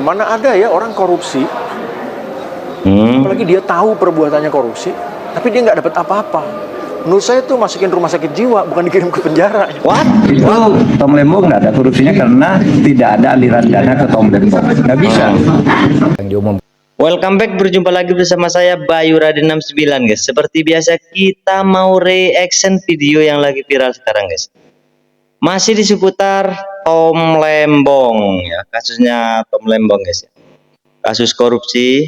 Mana ada ya orang korupsi, apalagi dia tahu perbuatannya korupsi, tapi dia nggak dapat apa-apa. Menurut saya tuh masukin rumah sakit jiwa, bukan dikirim ke penjara. What? Itu Tom Lembo nggak ada korupsinya karena tidak ada aliran dana ke Tom Lembo. Nggak bisa. Yang diumum. Welcome back, berjumpa lagi bersama saya Bayu Raden 69 guys. Seperti biasa kita mau reaction video yang lagi viral sekarang guys. Masih di seputar Tom Lembong ya, kasusnya Tom Lembong guys. Kasus korupsi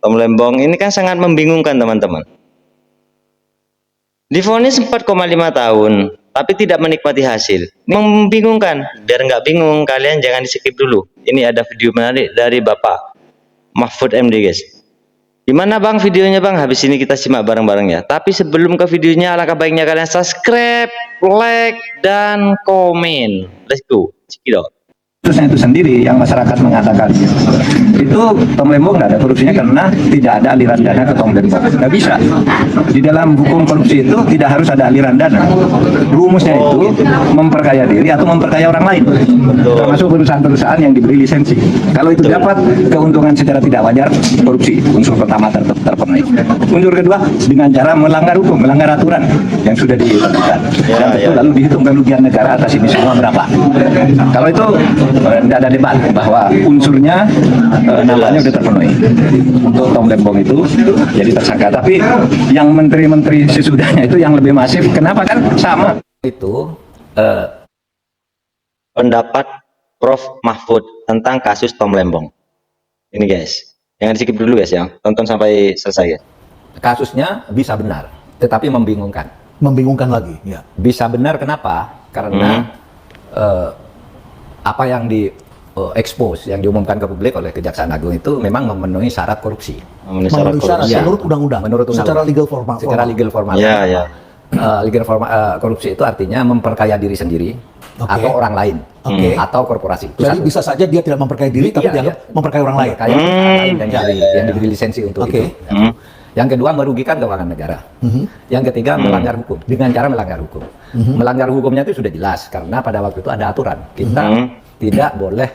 Tom Lembong ini kan sangat membingungkan teman-teman. Divonis 4,5 tahun, tapi tidak menikmati hasil. Membingungkan. Biar nggak bingung, kalian jangan di skip dulu. Ini ada video menarik dari Bapak Mahfud MD guys. Gimana bang videonya bang? Habis ini kita simak bareng-bareng ya. Tapi sebelum ke videonya, alangkah baiknya kalian subscribe, like, dan komen. Let's go. Cekidot. Kasusnya itu sendiri yang masyarakat mengatakan itu Tom Lembo nggak ada korupsinya karena tidak ada aliran dana ke Tom Lembo. Nggak bisa. Di dalam hukum korupsi itu tidak harus ada aliran dana. Rumusnya itu memperkaya diri atau memperkaya orang lain, termasuk perusahaan-perusahaan yang diberi lisensi. Kalau itu dapat keuntungan secara tidak wajar, korupsi. Unsur pertama terpenuhi. Unsur kedua dengan cara melanggar hukum, melanggar aturan yang sudah ditentukan. Dan itu lalu dihitung kerugian negara atas ini semua berapa. Kalau itu tidak ada debat bahwa unsurnya namanya sudah terpenuhi. Untuk Tom Lembong itu jadi tersangka. Tapi yang menteri-menteri sesudahnya itu yang lebih masif. Kenapa kan sama? Itu Pendapat Prof Mahfud tentang kasus Tom Lembong. Ini guys, jangan di skip dulu guys ya. Tonton sampai selesai ya. Kasusnya bisa benar, tetapi membingungkan. Membingungkan lagi, ya. Bisa benar kenapa? Karena apa yang di expose, yang diumumkan ke publik oleh Kejaksaan Agung itu memang memenuhi syarat korupsi. Memenuhi syarat Memenuhi korupsi. menurut undang-undang. Menurut undang-undang. Secara legal formal. Secara legal formal. Ya, ya. Legal formal korupsi itu artinya memperkaya diri sendiri atau orang lain, atau korporasi. Itu Jadi satu. bisa saja dia tidak memperkaya diri, tapi dianggap memperkaya orang lain. Memperkaya orang lain yang diberi lisensi untuk itu. Yang kedua merugikan keuangan negara. Yang ketiga melanggar hukum dengan cara melanggar hukum. Melanggar hukumnya itu sudah jelas karena pada waktu itu ada aturan kita tidak boleh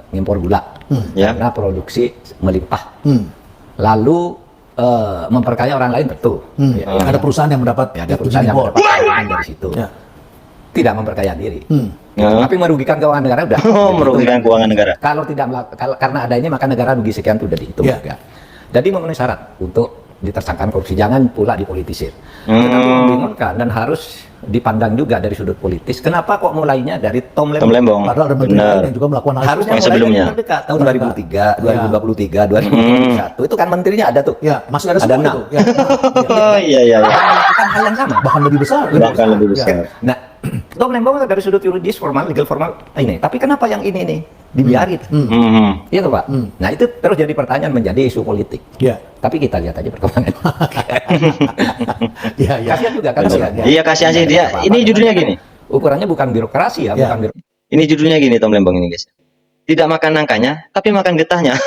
ngimpor gula karena produksi melimpah. Lalu memperkaya orang lain betul. Ada perusahaan yang mendapat Ada perusahaan yang mendapat keuntungan dari situ. Tidak memperkaya diri. Tapi merugikan keuangan negara udah. Merugikan keuangan negara. Kalau tidak karena ada ini maka negara rugi sekian itu udah dihitung juga. Jadi memenuhi syarat untuk ditersangkakan korupsi, jangan pula dipolitisir. Tetapi membingungkan dan harus dipandang juga dari sudut politis. Kenapa kok mulainya dari Tom Lembong? Tom Lembong. Padahal ada menteri lain yang juga melakukan hal Harusnya yang sebelumnya. terdekat tahun 2003, 2023, 2021. Itu kan menterinya ada tuh. Ya, masih ada semua 6. itu. Ya. Oh iya iya. Melakukan hal yang sama. Bahkan lebih besar. Bahkan lebih besar. Nah, Tom Lembong dari sudut yuridis formal, legal formal ini. Tapi kenapa yang ini nih dibiarin? Iya tuh Pak. Nah itu terus jadi pertanyaan, menjadi isu politik. Ya. Tapi kita lihat aja perkembangan. Ya, ya. Kasihan juga kan. Iya kasihan sih dia. Ini judulnya gini. Ukurannya bukan birokrasi ya, Ya. bukan birokrasi. Ini judulnya gini Tom Lembong ini guys. Tidak makan nangkanya, tapi makan getahnya.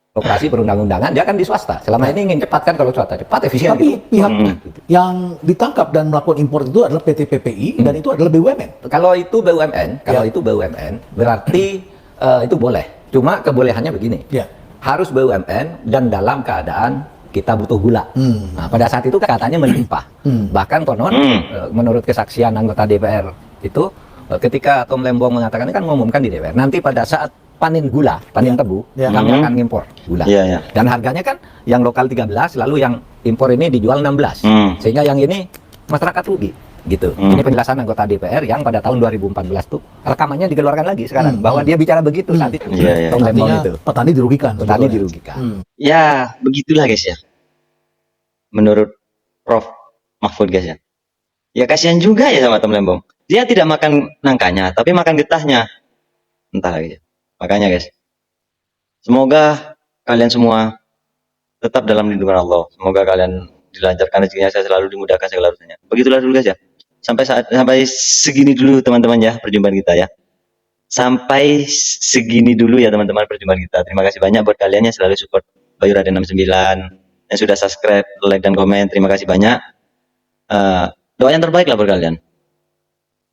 Operasi perundang-undangan dia kan di swasta. Selama ini ingin cepat kan, kalau swasta cepat efisien. Tapi gitu. pihak yang ditangkap dan melakukan impor itu adalah PT PPI dan itu adalah BUMN. Kalau itu BUMN, berarti itu boleh. Cuma kebolehannya begini. Ya. Harus BUMN dan dalam keadaan kita butuh gula. Nah, pada saat itu katanya melimpah. Bahkan konon menurut kesaksian anggota DPR itu ketika Tom Lembong mengatakan ini kan mengumumkan di DPR, nanti pada saat panen gula, panen tebu, kami akan ngimpor gula. Dan harganya kan yang lokal 13, lalu yang impor ini dijual 16. Sehingga yang ini masyarakat rugi. Gitu. Ini penjelasan anggota DPR yang pada tahun 2014 tuh rekamannya dikeluarkan lagi sekarang bahwa dia bicara begitu saat itu. Tom Lembong Artinya itu. petani dirugikan. Petani sebetulnya. dirugikan. Ya begitulah guys ya. Menurut Prof Mahfud guys ya. Ya kasihan juga ya sama Tom Lembong. Dia tidak makan nangkanya, tapi makan getahnya. Entah lagi. Makanya guys, semoga kalian semua tetap dalam lindungan Allah. Semoga kalian dilancarkan rezekinya, saya selalu dimudahkan segala urusannya. Begitulah dulu guys ya. Sampai segini dulu teman-teman ya perjumpaan kita ya. Sampai segini dulu ya teman-teman perjumpaan kita. Terima kasih banyak buat kalian yang selalu support Bayu Raden 69, yang sudah subscribe, like dan komen. Terima kasih banyak. Doa yang terbaik lah buat kalian.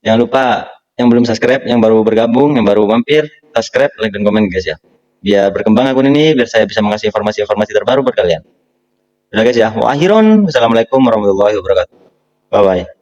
Jangan lupa yang belum subscribe, yang baru bergabung, yang baru mampir, subscribe, like dan komen guys ya. biar berkembang akun ini, biar saya bisa mengasih informasi-informasi terbaru buat kalian. Udah guys ya, wa akhiron, wassalamualaikum warahmatullahi wabarakatuh. Bye bye.